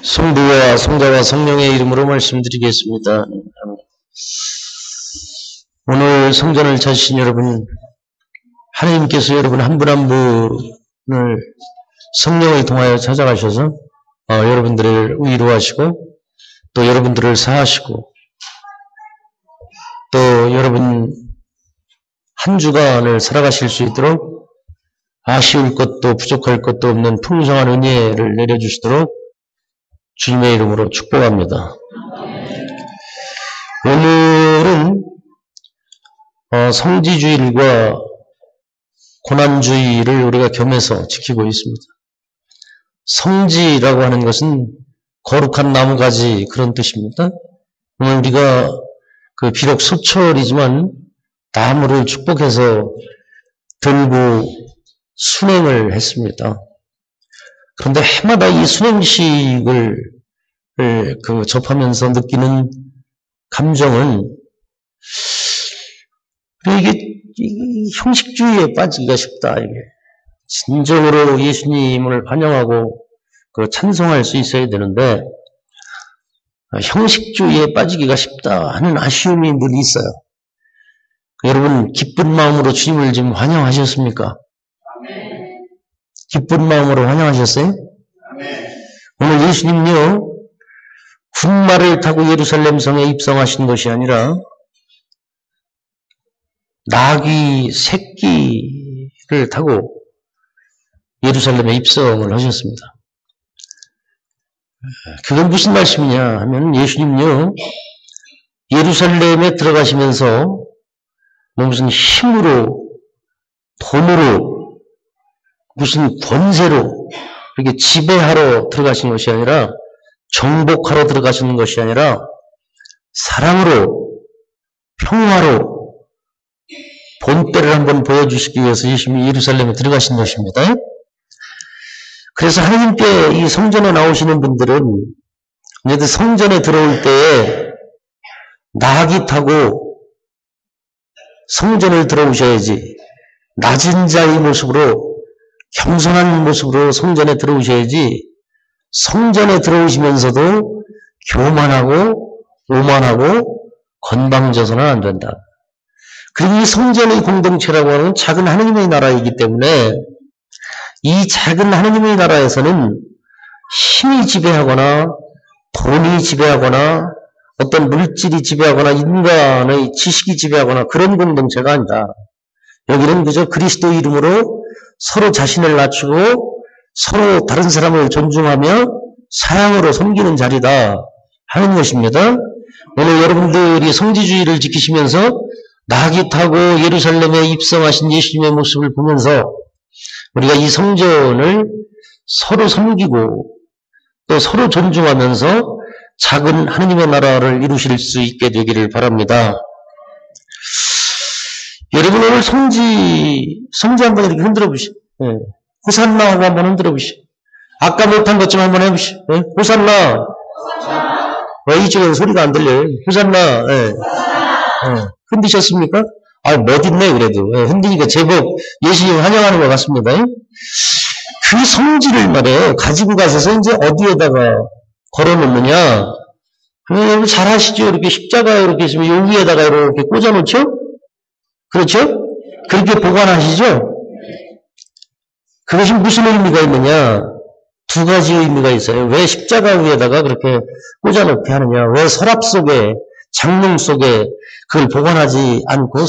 성부와 성자와 성령의 이름으로 말씀드리겠습니다. 오늘 성전을 찾으신 여러분, 하나님께서 여러분 한 분 한 분을 성령을 통하여 찾아가셔서 여러분들을 위로하시고 또 여러분들을 사하시고 또 여러분 한 주간을 살아가실 수 있도록 아쉬울 것도 부족할 것도 없는 풍성한 은혜를 내려주시도록 주님의 이름으로 축복합니다. 오늘은 성지주일과 고난주의를 우리가 겸해서 지키고 있습니다. 성지라고 하는 것은 거룩한 나무가지 그런 뜻입니다. 오늘 우리가 비록 소철이지만 나무를 축복해서 들고 순행을 했습니다. 그런데 해마다 이 순행식을 접하면서 느끼는 감정은 이게 형식주의에 빠지기가 쉽다. 이게 진정으로 예수님을 환영하고 찬송할 수 있어야 되는데 형식주의에 빠지기가 쉽다 하는 아쉬움이 늘 있어요. 여러분 기쁜 마음으로 주님을 지금 환영하셨습니까? 기쁜 마음으로 환영하셨어요? 오늘 예수님요 군마를 타고 예루살렘 성에 입성하신 것이 아니라 나귀 새끼를 타고 예루살렘에 입성을 하셨습니다. 그건 무슨 말씀이냐 하면 예수님요 예루살렘에 들어가시면서 무슨 힘으로 돈으로 무슨 권세로 이렇게 지배하러 들어가신 것이 아니라 정복하러 들어가시는 것이 아니라 사랑으로 평화로 본때를 한번 보여주시기 위해서 예수님이 예루살렘에 들어가신 것입니다. 그래서 하나님께 이 성전에 나오시는 분들은 이제 성전에 들어올 때에 나귀 타고 성전을 들어오셔야지 낮은 자의 모습으로 겸손한 모습으로 성전에 들어오셔야지 성전에 들어오시면서도 교만하고 오만하고 건방져서는 안 된다. 그리고 이 성전의 공동체라고 하는 작은 하나님의 나라이기 때문에 이 작은 하나님의 나라에서는 힘이 지배하거나 돈이 지배하거나 어떤 물질이 지배하거나 인간의 지식이 지배하거나 그런 공동체가 아니다. 여기는 그저 그리스도 이름으로 서로 자신을 낮추고 서로 다른 사람을 존중하며 사랑으로 섬기는 자리다 하는 것입니다. 오늘 여러분들이 성지주의를 지키시면서 나귀 타고 예루살렘에 입성하신 예수님의 모습을 보면서 우리가 이 성전을 서로 섬기고 또 서로 존중하면서 작은 하나님의 나라를 이루실 수 있게 되기를 바랍니다. 여러분 오늘 성지 한번 이렇게 흔들어 보시오. 예. 호산나 하고 한번 흔들어 보시오. 아까 못한 것 좀 한번 해보시오. 예? 호산나. 이쪽에서 소리가 안 들려요. 호산나. 예. 예. 흔드셨습니까? 멋있네 그래도. 예. 흔드니까 제법 예수님 환영하는 것 같습니다. 예? 그 성지를 말이에요. 가지고 가셔서 이제 어디에다가 걸어놓느냐. 여러분 잘 아시죠? 이렇게 십자가 이렇게 있으면 요 위에다가 이렇게 꽂아놓죠? 그렇죠? 그렇게 보관하시죠? 그것이 무슨 의미가 있느냐? 두 가지 의미가 있어요. 왜 십자가 위에다가 그렇게 꽂아놓게 하느냐? 왜 서랍 속에, 장롱 속에 그걸 보관하지 않고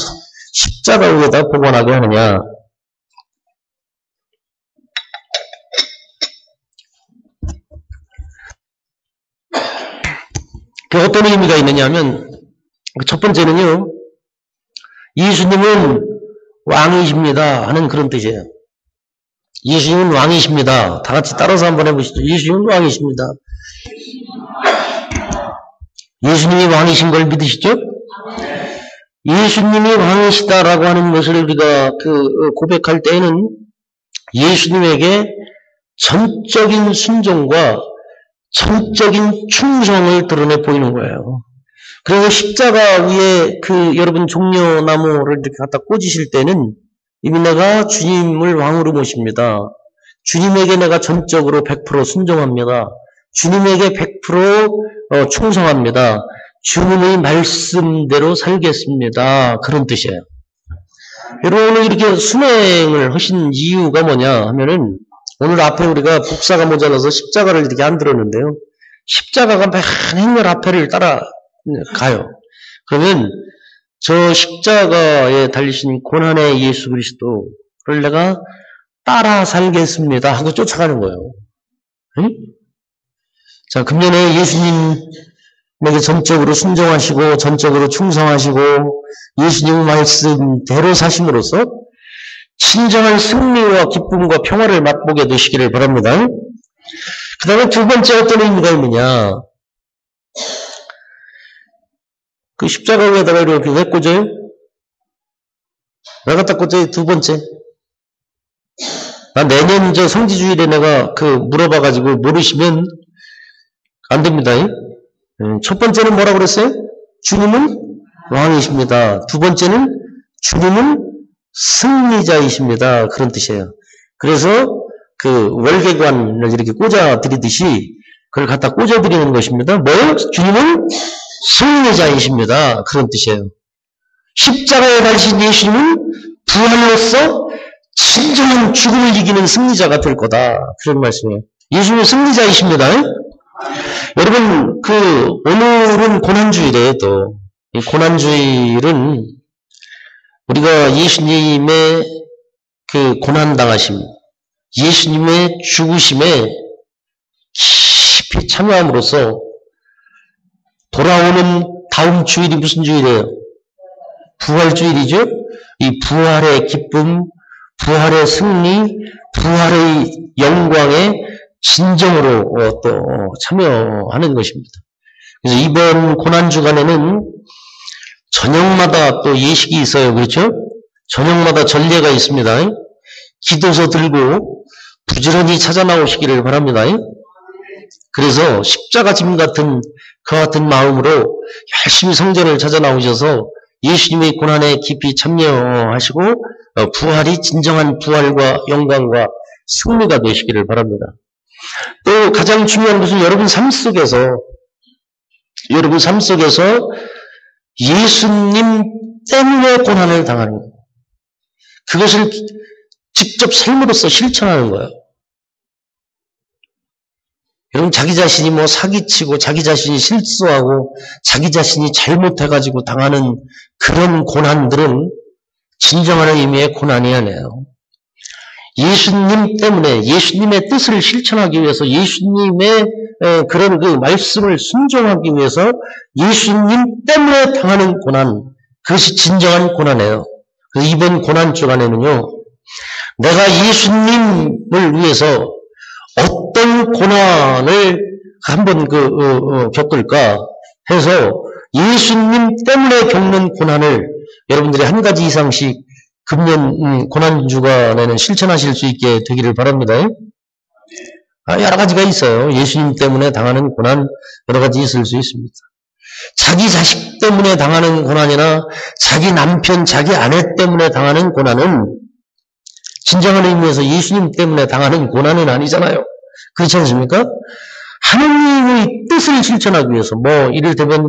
십자가 위에다 보관하게 하느냐? 그 어떤 의미가 있느냐 하면, 첫 번째는요, 예수님은 왕이십니다 하는 그런 뜻이에요. 예수님은 왕이십니다. 다 같이 따라서 한번 해보시죠. 예수님은 왕이십니다. 예수님이 왕이신 걸 믿으시죠? 예수님이 왕이시다라고 하는 것을 우리가 고백할 때에는 예수님에게 전적인 순종과 전적인 충성을 드러내 보이는 거예요. 그리고 십자가 위에 여러분 종려나무를 이렇게 갖다 꽂으실 때는 이미 내가 주님을 왕으로 모십니다. 주님에게 내가 전적으로 100% 순종합니다. 주님에게 100% 충성합니다. 주님의 말씀대로 살겠습니다. 그런 뜻이에요. 여러분 오늘 이렇게 순행을 하신 이유가 뭐냐 하면은 오늘 앞에 우리가 복사가 모자라서 십자가를 이렇게 안 들었는데요. 십자가가 맨 행렬 앞에를 따라가요. 그러면 저 십자가에 달리신 고난의 예수 그리스도를 내가 따라 살겠습니다 하고 쫓아가는 거예요. 응? 자, 금년에 예수님에게 전적으로 순종하시고 전적으로 충성하시고 예수님 말씀대로 사심으로써 진정한 승리와 기쁨과 평화를 맛보게 되시기를 바랍니다. 그 다음에 두 번째 어떤 의미가 있느냐. 그 십자가 위에다가 이렇게 왜 꽂아요? 왜 갖다 꽂아요? 두 번째. 나 내년 저 성지주일에 내가 물어봐가지고 모르시면 안 됩니다. 첫 번째는 뭐라고 그랬어요? 주님은 왕이십니다. 두 번째는 주님은 승리자이십니다. 그런 뜻이에요. 그래서 월계관을 이렇게 꽂아드리듯이 그걸 갖다 꽂아드리는 것입니다. 뭐요? 주님은 승리자이십니다. 그런 뜻이에요. 십자가에 달리신 예수님은 부활로서 진정한 죽음을 이기는 승리자가 될 거다. 그런 말씀이에요. 예수님은 승리자이십니다. 여러분, 오늘은 고난주일이에요, 또. 이 고난주일은 우리가 예수님의 고난당하심, 예수님의 죽으심에 깊이 참여함으로써 돌아오는 다음 주일이 무슨 주일이에요? 부활주일이죠? 이 부활의 기쁨, 부활의 승리, 부활의 영광에 진정으로 또 참여하는 것입니다. 그래서 이번 고난주간에는 저녁마다 또 예식이 있어요. 그렇죠? 저녁마다 전례가 있습니다. 기도서 들고 부지런히 찾아 나오시기를 바랍니다. 그래서 십자가 짐 같은 그 같은 마음으로 열심히 성전을 찾아 나오셔서 예수님의 고난에 깊이 참여하시고 부활이 진정한 부활과 영광과 승리가 되시기를 바랍니다. 또 가장 중요한 것은 여러분 삶 속에서 예수님 때문에 고난을 당하는 거예요. 그것을 직접 삶으로서 실천하는 거예요. 여러분 자기 자신이 사기치고 자기 자신이 실수하고 자기 자신이 잘못해가지고 당하는 그런 고난들은 진정한 의미의 고난이 아니에요. 예수님 때문에 예수님의 뜻을 실천하기 위해서 예수님의 그런 말씀을 순종하기 위해서 예수님 때문에 당하는 고난, 그것이 진정한 고난이에요. 그래서 이번 고난 주간에는요, 내가 예수님을 위해서 어떤 고난을 한번 겪을까 해서 예수님 때문에 겪는 고난을 여러분들이 한 가지 이상씩 금년 고난 주간에는 실천하실 수 있게 되기를 바랍니다. 여러 가지가 있어요. 예수님 때문에 당하는 고난 여러 가지 있을 수 있습니다. 자기 자식 때문에 당하는 고난이나 자기 남편, 자기 아내 때문에 당하는 고난은 진정한 의미에서 예수님 때문에 당하는 고난은 아니잖아요. 그렇지 않습니까? 하느님의 뜻을 실천하기 위해서 이를테면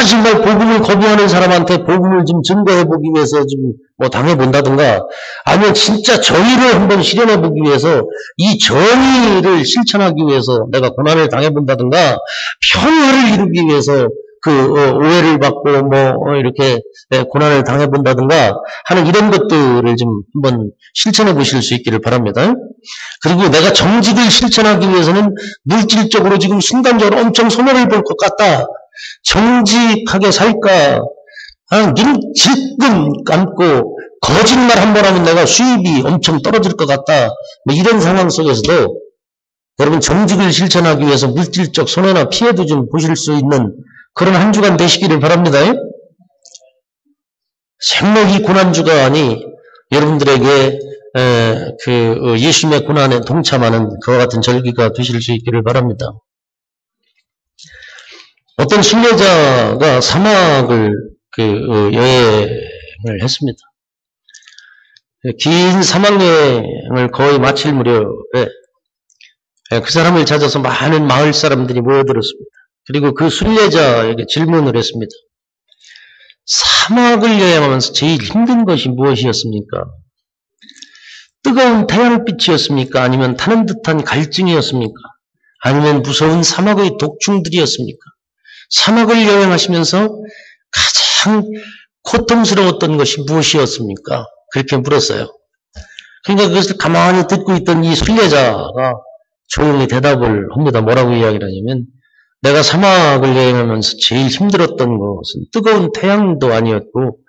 정말 복음을 거부하는 사람한테 복음을 좀 증거해보기 위해서 좀 당해본다든가, 아니면 진짜 정의를 한번 실현해보기 위해서 이 정의를 실천하기 위해서 내가 고난을 당해본다든가, 평화를 이루기 위해서 오해를 받고 이렇게 고난을 당해본다든가 하는 이런 것들을 좀 한번 실천해 보실 수 있기를 바랍니다. 그리고 내가 정직을 실천하기 위해서는 물질적으로 지금 순간적으로 엄청 손해를 볼 것 같다. 정직하게 살까? 눈 질끈 감고 거짓말 한 번 하면 내가 수입이 엄청 떨어질 것 같다. 이런 상황 속에서도 여러분 정직을 실천하기 위해서 물질적 손해나 피해도 좀 보실 수 있는 그런 한 주간 되시기를 바랍니다. 생명이 고난주간이 여러분들에게 예수님의 고난에 동참하는 그와 같은 절기가 되실 수 있기를 바랍니다. 어떤 순례자가 사막을 여행을 했습니다. 긴 사막 여행을 거의 마칠 무렵에 그 사람을 찾아서 많은 마을 사람들이 모여들었습니다. 그리고 그 순례자에게 질문을 했습니다. 사막을 여행하면서 제일 힘든 것이 무엇이었습니까? 뜨거운 태양빛이었습니까? 아니면 타는 듯한 갈증이었습니까? 아니면 무서운 사막의 독충들이었습니까? 사막을 여행하시면서 가장 고통스러웠던 것이 무엇이었습니까? 그렇게 물었어요. 그러니까 그것을 가만히 듣고 있던 이 순례자가 조용히 대답을 합니다. 뭐라고 이야기를 하냐면, 내가 사막을 여행하면서 제일 힘들었던 것은 뜨거운 태양도 아니었고,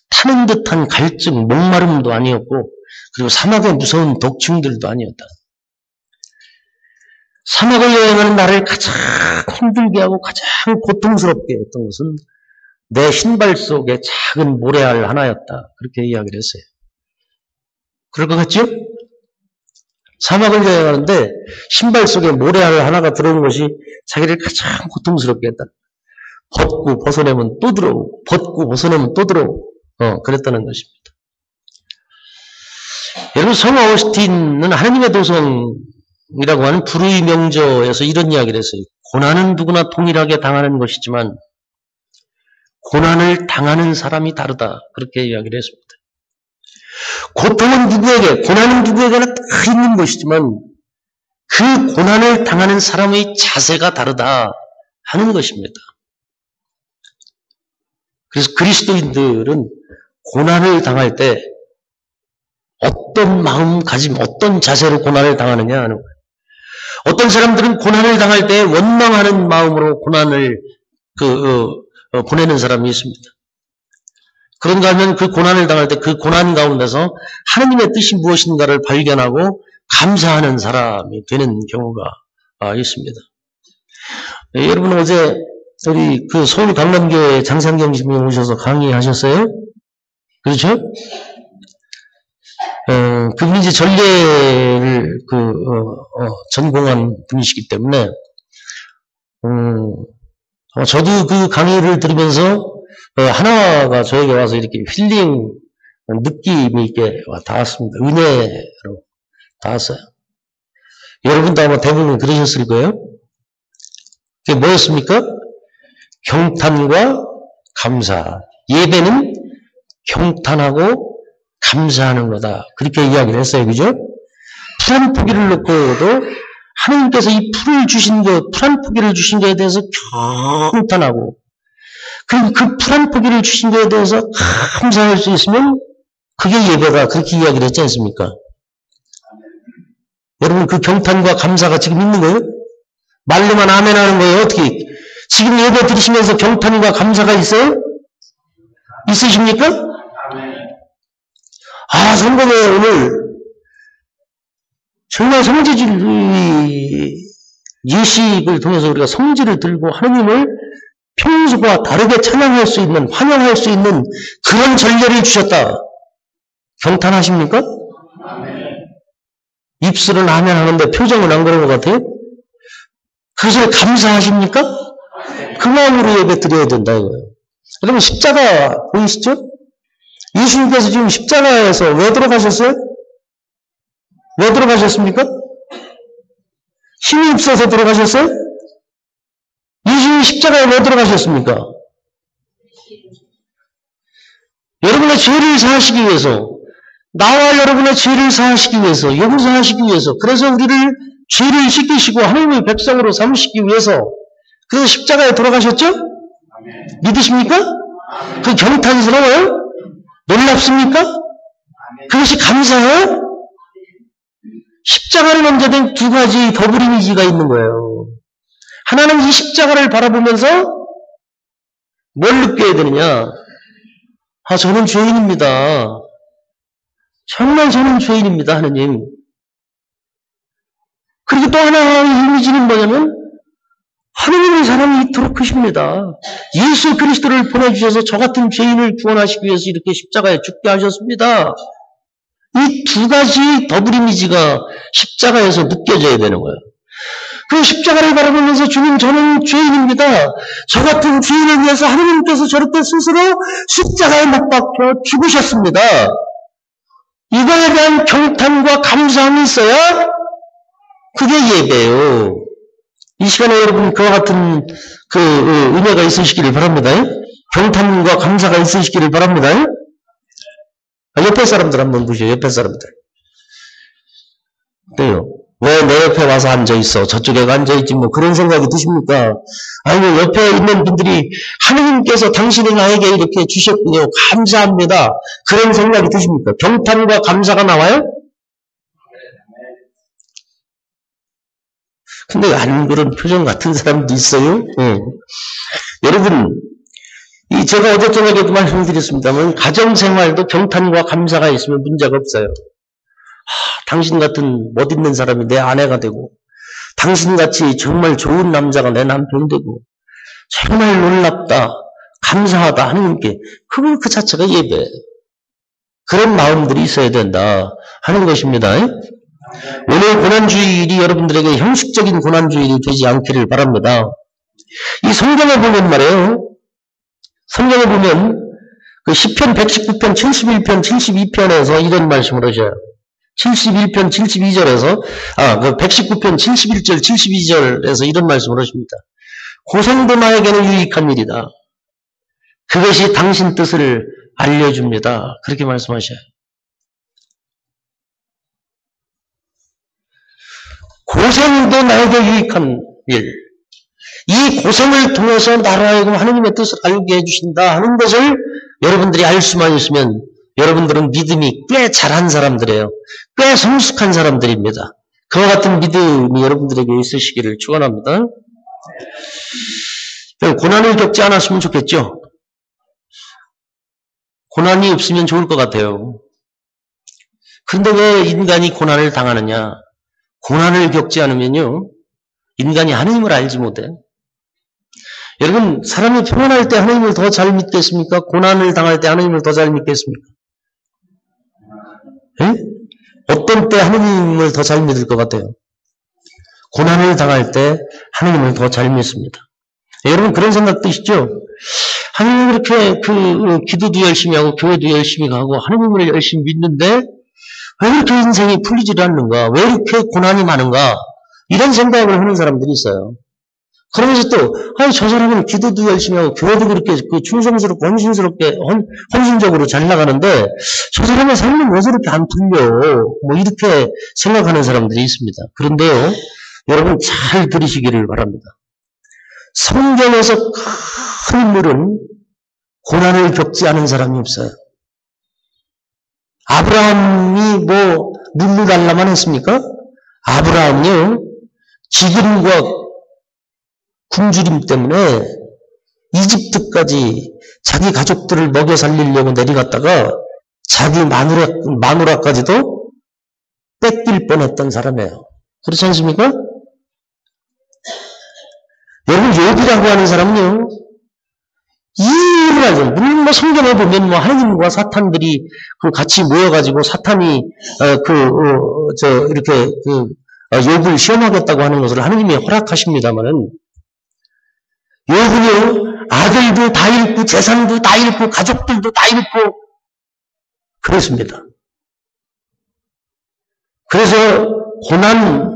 타는 듯한 갈증, 목마름도 아니었고, 그리고 사막의 무서운 독충들도 아니었다. 사막을 여행하는 나를 가장 힘들게 하고 가장 고통스럽게 했던 것은 내 신발 속에 작은 모래알 하나였다. 그렇게 이야기를 했어요. 그럴 것 같죠? 사막을 여행하는데 신발 속에 모래알 하나가 들어온 것이 자기를 가장 고통스럽게 했다. 벗고 벗어내면 또 들어오고 벗고 벗어내면 또 들어오고 그랬다는 것입니다. 여러분, 성 아우구스틴은 하나님의 도성이라고 하는 불의 명저에서 이런 이야기를 했어요. 고난은 누구나 동일하게 당하는 것이지만 고난을 당하는 사람이 다르다. 그렇게 이야기를 했습니다. 고통은 누구에게, 고난은 누구에게나 다 있는 것이지만 그 고난을 당하는 사람의 자세가 다르다 하는 것입니다. 그래서 그리스도인들은 고난을 당할 때 어떤 마음가짐, 어떤 자세로 고난을 당하느냐 하는 거예요. 어떤 사람들은 고난을 당할 때 원망하는 마음으로 고난을 보내는 사람이 있습니다. 그런가 하면 그 고난을 당할 때 그 고난 가운데서 하나님의 뜻이 무엇인가를 발견하고 감사하는 사람이 되는 경우가 있습니다. 여러분, 어제 우리 그 서울 강남교회 장상경 집에 오셔서 강의하셨어요? 그렇죠? 그분이 이제 전례를 전공한 분이시기 때문에 저도 그 강의를 들으면서 하나가 저에게 와서 이렇게 힐링 느낌이 있게 닿았습니다. 은혜로 닿았어요. 여러분도 아마 대부분 그러셨을 거예요. 그게 뭐였습니까? 경탄과 감사. 예배는 경탄하고 감사하는 거다. 그렇게 이야기를 했어요. 그죠? 풀 한 포기를 놓고도 하나님께서 이 풀을 주신 것, 풀 한 포기를 주신 것에 대해서 경탄하고, 그리고 그 풀 한 포기를 주신 것에 대해서 감사할 수 있으면 그게 예배다. 그렇게 이야기를 했지 않습니까? 여러분, 그 경탄과 감사가 지금 있는 거예요? 말로만 아멘 하는 거예요? 어떻게? 지금 예배 드리시면서 경탄과 감사가 있어요? 있으십니까? 성경에 오늘 정말 성지주의 예식을 통해서 우리가 성지를 들고 하나님을 평소와 다르게 찬양할 수 있는, 환영할 수 있는 그런 전례를 주셨다. 경탄하십니까? 입술은 아멘 하는데 표정은 안 그런 것 같아요? 그것을 감사하십니까? 그 마음으로 예배 드려야 된다 이거예요. 여러분, 십자가 보이시죠? 예수님께서 지금 십자가에서 왜 돌아가셨어요? 왜 돌아가셨습니까? 힘이 없어서 돌아가셨어요? 예수님이 십자가에 왜 돌아가셨습니까? 여러분의 죄를 사하시기 위해서, 나와 여러분의 죄를 사하시기 위해서, 용서하시기 위해서, 그래서 우리를 죄를 씻기시고 하나님의 백성으로 삼으시기 위해서, 그래서 십자가에 돌아가셨죠? 믿으십니까? 그 경탄스러워요? 놀랍습니까? 그것이 감사해요? 십자가를 언제든 두 가지 더블 이미지가 있는 거예요. 하나는 이 십자가를 바라보면서 뭘 느껴야 되느냐? 저는 죄인입니다. 정말 저는 죄인입니다, 하나님. 그리고 또 하나의 이미지는 뭐냐면 하나님의 사랑이 이토록 크십니다. 예수 그리스도를 보내주셔서 저 같은 죄인을 구원하시기 위해서 이렇게 십자가에 죽게 하셨습니다. 이 두 가지 더블 이미지가 십자가에서 느껴져야 되는 거예요. 그 십자가를 바라보면서 주님, 저는 죄인입니다. 저 같은 죄인을 위해서 하나님께서 저렇게 스스로 십자가에 못 박혀 죽으셨습니다. 이거에 대한 경탄과 감사함이 있어야 그게 예배예요. 이 시간에 여러분 그와 같은 은혜가 있으시기를 바랍니다. 경탄과 감사가 있으시기를 바랍니다. 옆에 사람들 한번 보시죠. 옆에 사람들. 네요. 왜 내 옆에 와서 앉아있어? 저쪽에 앉아있지 뭐 그런 생각이 드십니까? 아니면 옆에 있는 분들이 하느님께서 당신이 나에게 이렇게 주셨군요. 감사합니다. 그런 생각이 드십니까? 경탄과 감사가 나와요? 근데 안 그런 표정 같은 사람도 있어요. 여러분, 제가 어제 저녁에도 말씀드렸습니다만 가정생활도 경탄과 감사가 있으면 문제가 없어요. 당신 같은 못 있는 사람이 내 아내가 되고 당신같이 정말 좋은 남자가 내 남편 되고 정말 놀랍다, 감사하다 하느님께 그거 그 자체가 예배. 그런 마음들이 있어야 된다 하는 것입니다. 오늘 고난주일이 여러분들에게 형식적인 고난주일이 되지 않기를 바랍니다. 이 성경에 보면 말이에요. 성경에 보면 그 시편 119편, 71편, 72편에서 이런 말씀을 하셔요. 71편, 72절에서, 그 119편, 71절, 72절에서 이런 말씀을 하십니다. 고생도 나에게는 유익한 일이다. 그것이 당신 뜻을 알려줍니다. 그렇게 말씀하셔요. 고생도 나에게 유익한 일. 이 고생을 통해서 나로 하여금 하느님의 뜻을 알게 해주신다 하는 것을 여러분들이 알 수만 있으면 여러분들은 믿음이 꽤 잘한 사람들이에요. 꽤 성숙한 사람들입니다. 그와 같은 믿음이 여러분들에게 있으시기를 축원합니다. 고난을 겪지 않았으면 좋겠죠. 고난이 없으면 좋을 것 같아요. 그런데 왜 인간이 고난을 당하느냐? 고난을 겪지 않으면요, 인간이 하느님을 알지 못해. 여러분, 사람이 평안할 때 하느님을 더 잘 믿겠습니까? 고난을 당할 때 하느님을 더 잘 믿겠습니까? 에? 어떤 때 하느님을 더 잘 믿을 것 같아요? 고난을 당할 때 하느님을 더 잘 믿습니다. 여러분, 그런 생각 드시죠? 하느님은 이렇게 기도도 열심히 하고 교회도 열심히 가고 하느님을 열심히 믿는데 왜 이렇게 인생이 풀리지 않는가? 왜 이렇게 고난이 많은가? 이런 생각을 하는 사람들이 있어요. 그러면서 또, 저 사람은 기도도 열심히 하고, 교회도 그렇게 충성스럽고, 헌신적으로 잘 나가는데, 저 사람의 삶은 왜 저렇게 안 풀려? 뭐, 이렇게 생각하는 사람들이 있습니다. 그런데요, 여러분 잘 들으시기를 바랍니다. 성경에서 큰 인물은 고난을 겪지 않은 사람이 없어요. 아브라함이 뭐 눈물 달라만 했습니까? 아브라함이요, 기근과 굶주림 때문에 이집트까지 자기 가족들을 먹여 살리려고 내려갔다가 자기 마누라까지도 뺏길 뻔했던 사람이에요. 그렇지 않습니까? 여러분, 욥이라고 하는 사람은요, 이 일을 알죠. 물론 뭐 성경에 보면 뭐 하나님과 사탄들이 같이 모여가지고 사탄이 이렇게 욥을 시험하겠다고 하는 것을 하나님이 허락하십니다만은, 욥은요, 아들도 다 잃고 재산도 다 잃고 가족들도 다 잃고 그랬습니다. 그래서 고난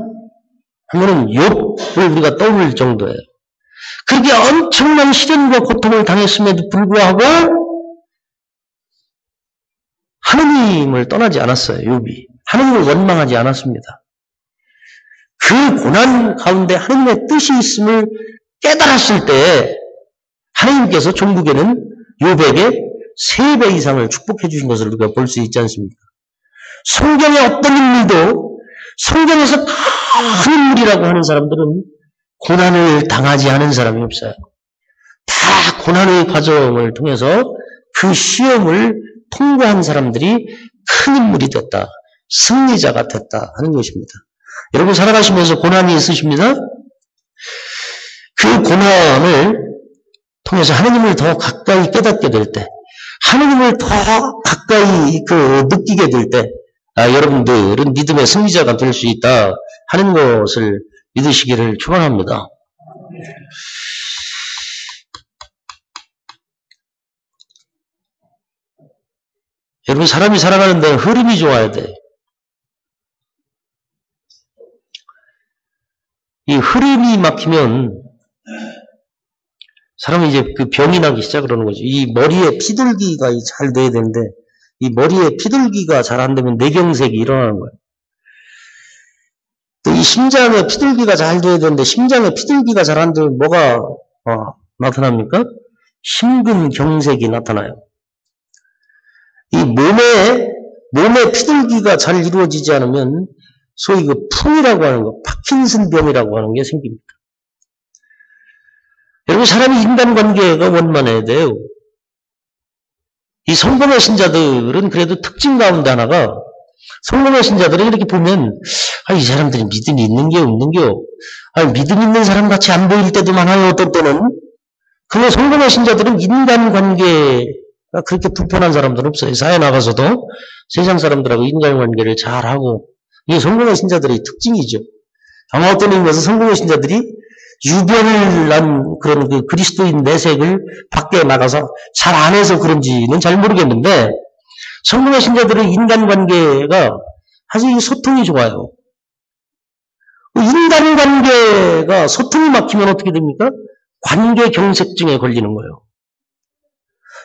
하면은 욥을 우리가 떠올릴 정도예요. 그렇게 엄청난 시련과 고통을 당했음에도 불구하고 하느님을 떠나지 않았어요. 욥이 하느님을 원망하지 않았습니다. 그 고난 가운데 하느님의 뜻이 있음을 깨달았을 때 하느님께서 종국에는 욥에게 3배 이상을 축복해 주신 것을 우리가 볼 수 있지 않습니까? 성경의 어떤 인물도 성경에서 큰 인물이라고 하는 사람들은 고난을 당하지 않은 사람이 없어요. 다 고난의 과정을 통해서 그 시험을 통과한 사람들이 큰 인물이 됐다. 승리자가 됐다 하는 것입니다. 여러분 살아가시면서 고난이 있으십니다. 그 고난을 통해서 하느님을 더 가까이 깨닫게 될 때, 하느님을 더 가까이 느끼게 될 때, 여러분들은 믿음의 승리자가 될 수 있다 하는 것을 믿으시기를 축원합니다. 여러분 사람이 살아가는 데 흐름이 좋아야 돼. 이 흐름이 막히면 사람이 이제 그 병이 나기 시작하는 거죠. 이 머리에 피돌기가 잘 돼야 되는데 이 머리에 피돌기가 잘 안 되면 뇌경색이 일어나는 거예요. 또 이 심장에 피돌기가 잘 돼야 되는데 심장에 피돌기가 잘 안 되면 뭐가 나타납니까? 심근경색이 나타나요. 이 몸에 피돌기가 잘 이루어지지 않으면 소위 그 풍이라고 하는 거, 파킨슨병이라고 하는 게 생깁니다. 여러분, 사람이 인간관계가 원만해야 돼요. 이 성공의 신자들은 그래도 특징 가운데 하나가 성공의 신자들은 이렇게 보면 이 사람들이 믿음이 있는 게 없는 게요. 믿음 있는 사람 같이 안 보일 때도 많아요. 어떤 때는. 근데 성공의 신자들은 인간관계가 그렇게 불편한 사람들은 없어요. 사회 나가서도 세상 사람들하고 인간관계를 잘하고 이게 성공의 신자들의 특징이죠. 아마 어떤 의미에서 성공의 신자들이 유별난 그런 그 그리스도인 내색을 밖에 나가서 잘 안 해서 그런지는 잘 모르겠는데 성공의 신자들의 인간관계가 아주 소통이 좋아요. 인간관계가 소통이 막히면 어떻게 됩니까? 관계경색증에 걸리는 거예요.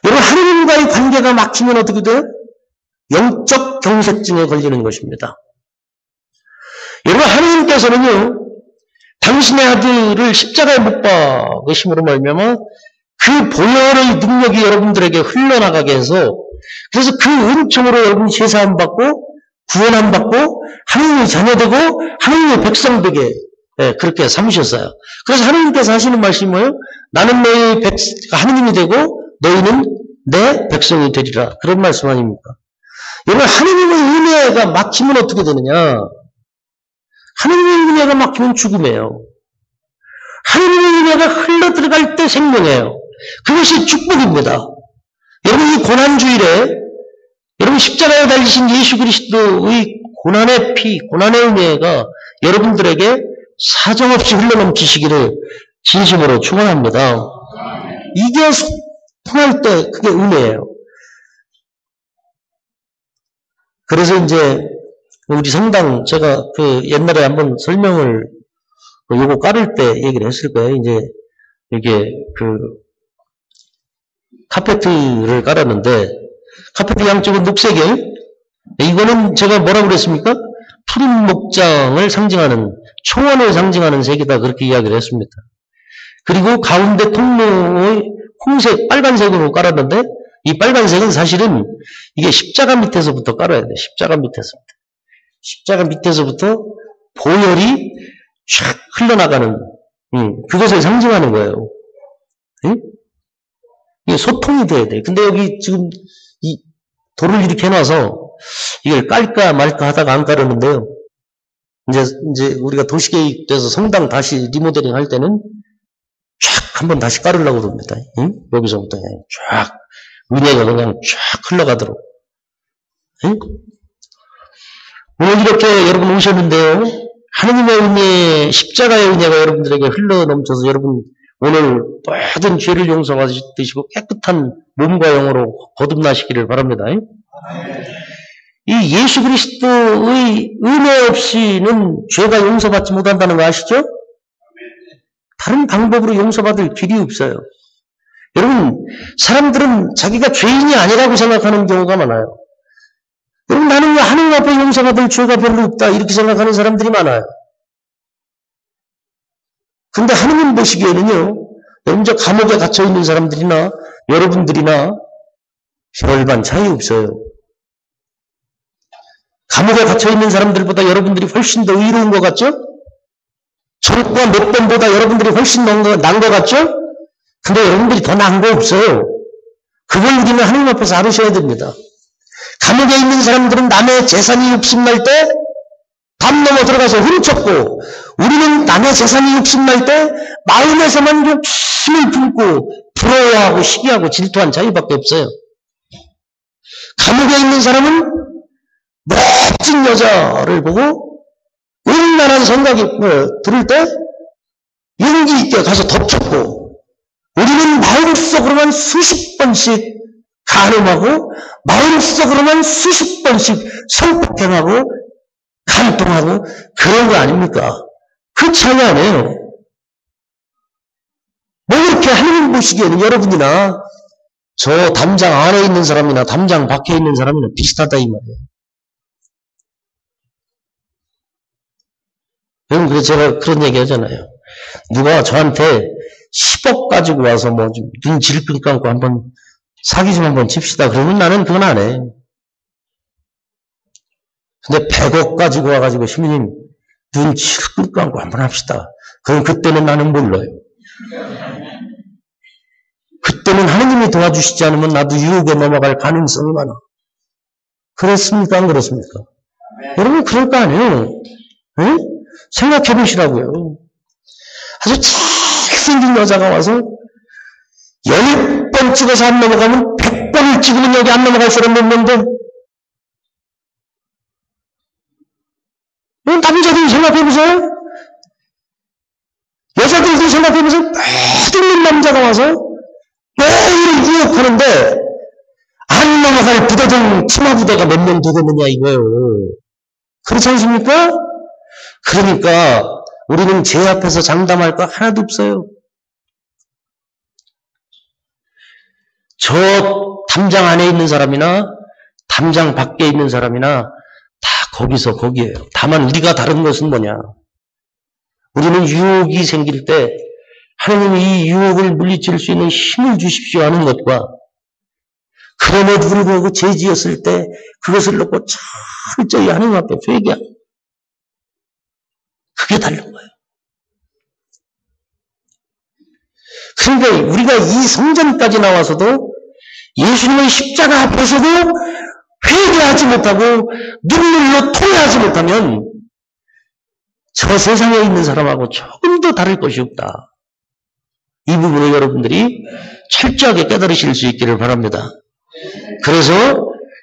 여러분, 하나님과의 관계가 막히면 어떻게 돼요? 영적 경색증에 걸리는 것입니다. 여러분, 하나님께서는요, 당신의 아들을 십자가에 못 박으심으로 말미암아 그 보혈의 능력이 여러분들에게 흘러나가게 해서 그래서 그 은총으로 여러분이 제사함 받고 구원함 받고 하나님의 자녀되고 하나님의 백성 되게 그렇게 삼으셨어요. 그래서 하나님께서 하시는 말씀이 뭐예요? 나는 너희 하나님이 되고 너희는 내 백성이 되리라. 그런 말씀 아닙니까? 여러분, 하나님의 은혜가 막히면 어떻게 되느냐? 하나님의 은혜가 막히면 죽음이에요. 하나님의 은혜가 흘러들어갈 때 생명이에요. 그것이 축복입니다. 여러분, 이 고난주일에 여러분 십자가에 달리신 예수 그리스도의 고난의 피, 고난의 은혜가 여러분들에게 사정없이 흘러넘치시기를 진심으로 축원합니다. 이게 통할 때 그게 은혜예요. 그래서 이제 우리 성당 제가 그 옛날에 한번 설명을 요거 깔을 때 얘기를 했을 거예요. 이제 이게 그 카페트를 깔았는데 카페트 양쪽은 녹색이에요. 이거는 제가 뭐라고 그랬습니까? 푸른 목장을 상징하는 초원을 상징하는 색이다 그렇게 이야기를 했습니다. 그리고 가운데 통로의 홍색 빨간색으로 깔았는데 이 빨간색은 사실은 이게 십자가 밑에서부터 깔아야 돼. 십자가 밑에서부터. 십자가 밑에서부터 보혈이 쫙 흘러나가는 그것을 상징하는 거예요. 응? 이게 소통이 돼야 돼. 근데 여기 지금 이 돌을 이렇게 해놔서 이걸 깔까 말까 하다가 안 깔았는데요. 이제 우리가 도시계획 돼서 성당 다시 리모델링 할 때는 쫙 한번 다시 깔으려고 그럽니다. 응? 여기서부터 그냥 쫙 은혜가 그냥 쫙 흘러가도록. 응? 오늘 이렇게 여러분 오셨는데요. 하느님의 은혜, 십자가의 은혜가 여러분들에게 흘러넘쳐서 여러분 오늘 모든 죄를 용서받으시고 깨끗한 몸과 영으로 거듭나시기를 바랍니다. 이 예수 그리스도의 은혜 없이는 죄가 용서받지 못한다는 거 아시죠? 다른 방법으로 용서받을 길이 없어요. 여러분, 사람들은 자기가 죄인이 아니라고 생각하는 경우가 많아요. 여러분, 나는 왜 하나님 앞에 용서받을 죄가 별로 없다 이렇게 생각하는 사람들이 많아요. 근데 하느님 보시기에는요, 여러분 저 감옥에 갇혀있는 사람들이나 여러분들이나 별반 차이 없어요. 감옥에 갇혀있는 사람들보다 여러분들이 훨씬 더 의로운 것 같죠? 저과 몇 번보다 여러분들이 훨씬 난 것 같죠? 근데 여러분들이 더 난 거 없어요. 그걸 우리는 하나님 앞에서 알으셔야 됩니다. 감옥에 있는 사람들은 남의 재산이 욕심날 때 담 넘어 들어가서 훔쳤고 우리는 남의 재산이 욕심날 때 마음에서만 욕심을 품고 부러워하고 시기하고 질투한 차이밖에 없어요. 감옥에 있는 사람은 멋진 여자를 보고 음란한 생각이 들을 때 용기 있게 가서 덮쳤고 우리는 마음속으로만 수십 번씩 간음하고 마음속으로만 수십 번씩 성폭행하고 간통하고 그런 거 아닙니까? 그 차이 아니에요. 뭐 그렇게 하나님 보시기에는 여러분이나 저 담장 안에 있는 사람이나 담장 밖에 있는 사람이나 비슷하다 이 말이에요. 여러분, 그래서 제가 그런 얘기 하잖아요. 누가 저한테 10억 가지고 와서 뭐 좀 눈 질끈 감고 한번 사기 좀 한번 칩시다. 그러면 나는 그건 안 해. 근데 100억 가지고 와가지고 시민님 눈 질끈 감고 한번 합시다. 그럼 그때는 나는 몰라요. 그때는 하느님이 도와주시지 않으면 나도 유혹에 넘어갈 가능성이 많아. 그렇습니까? 안 그렇습니까? 여러분, 그럴 거 아니에요. 네? 생각해 보시라고요. 아주 잘생긴 여자가 와서 10번 찍어서 안 넘어가면 100번을 찍으면 여기 안 넘어갈 사람 없는데, 남자들 생각해보세요. 여자들도 생각해보세요. 모든 남자가 와서 매일 유혹하는데 안 넘어갈 부대중 치마 부대가 몇 명 되겠느냐 이거예요. 그렇지 않습니까? 그러니까 우리는 제 앞에서 장담할 거 하나도 없어요. 저 담장 안에 있는 사람이나 담장 밖에 있는 사람이나 다 거기서 거기에요. 다만 우리가 다른 것은 뭐냐? 우리는 유혹이 생길 때 하나님이 이 유혹을 물리칠 수 있는 힘을 주십시오 하는 것과 그럼에도 불구하고 죄지었을 때 그것을 놓고 철저히 하나님 앞에 회개하는 그게 다른 거예요. 그러니까 우리가 이 성전까지 나와서도 예수님의 십자가 앞에서도 회개하지 못하고 눈물로 토해하지 못하면 저 세상에 있는 사람하고 조금 더 다를 것이 없다. 이 부분을 여러분들이 철저하게 깨달으실 수 있기를 바랍니다. 그래서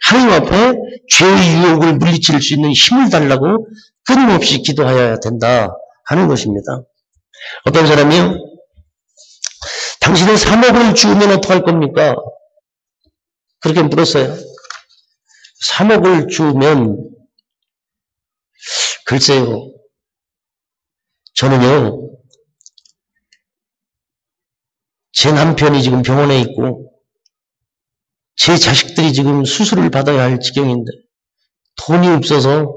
하나님 앞에 죄의 유혹을 물리칠 수 있는 힘을 달라고 끊임없이 기도하여야 된다 하는 것입니다. 어떤 사람이요? 당신은 3억을 주우면 어떡할 겁니까? 그렇게 물었어요. 3억을 주우면 글쎄요. 저는요. 제 남편이 지금 병원에 있고 제 자식들이 지금 수술을 받아야 할 지경인데 돈이 없어서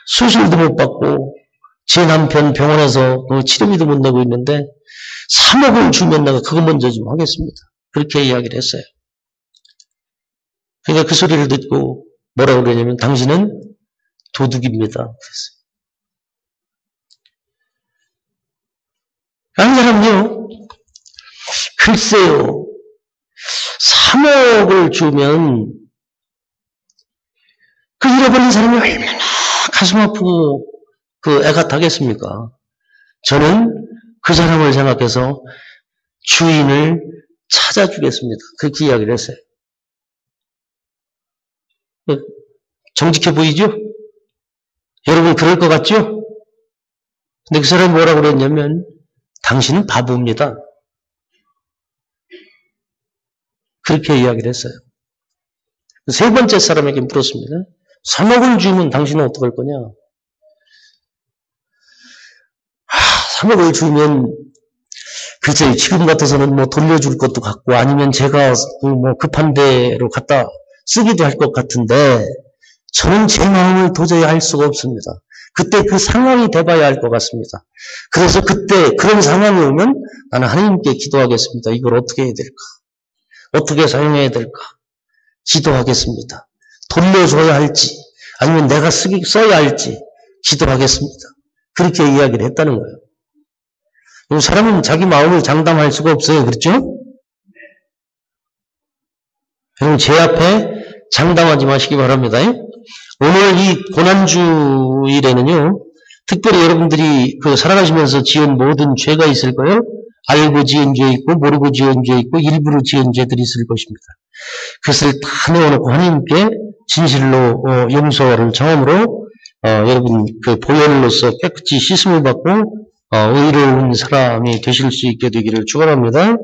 수술도 못 받고 제 남편 병원에서 그 치료비도 못 내고 있는데 3억을 주면 내가 그거 먼저 좀 하겠습니다. 그렇게 이야기를 했어요. 그러니까 그 소리를 듣고 뭐라고 그러냐면 당신은 도둑입니다. 그랬어요. 한 사람요. 글쎄요. 3억을 주면 그 잃어버린 사람이 얼마나 가슴 아프고 그 애가 타겠습니까? 저는 그 사람을 생각해서 주인을 찾아주겠습니다. 그렇게 이야기를 했어요. 정직해 보이죠? 여러분 그럴 것 같죠? 근데 그 사람이 뭐라고 그랬냐면 당신은 바보입니다. 그렇게 이야기를 했어요. 세 번째 사람에게 물었습니다. 3억을 주면 당신은 어떡할 거냐? 3억을 주면 글쎄 지금 같아서는 뭐 돌려줄 것도 같고 아니면 제가 뭐 급한 데로 갖다 쓰기도 할 것 같은데 저는 제 마음을 도저히 알 수가 없습니다. 그때 그 상황이 돼봐야 할 것 같습니다. 그래서 그때 그런 상황이 오면 나는 하나님께 기도하겠습니다. 이걸 어떻게 해야 될까? 어떻게 사용해야 될까? 기도하겠습니다. 돌려줘야 할지 아니면 내가 써야 할지 기도하겠습니다. 그렇게 이야기를 했다는 거예요. 사람은 자기 마음을 장담할 수가 없어요. 그렇죠? 여러분 제 앞에 장담하지 마시기 바랍니다. 오늘 이 고난주일에는요. 특별히 여러분들이 살아가시면서 지은 모든 죄가 있을 거예요. 알고 지은 죄 있고 모르고 지은 죄 있고 일부러 지은 죄들이 있을 것입니다. 그것을 다 내어놓고 하나님께 진실로 용서를 청함으로 여러분 그 보혈로서 깨끗이 씻음을 받고 의로운 사람이 되실 수 있게 되기를 축원합니다.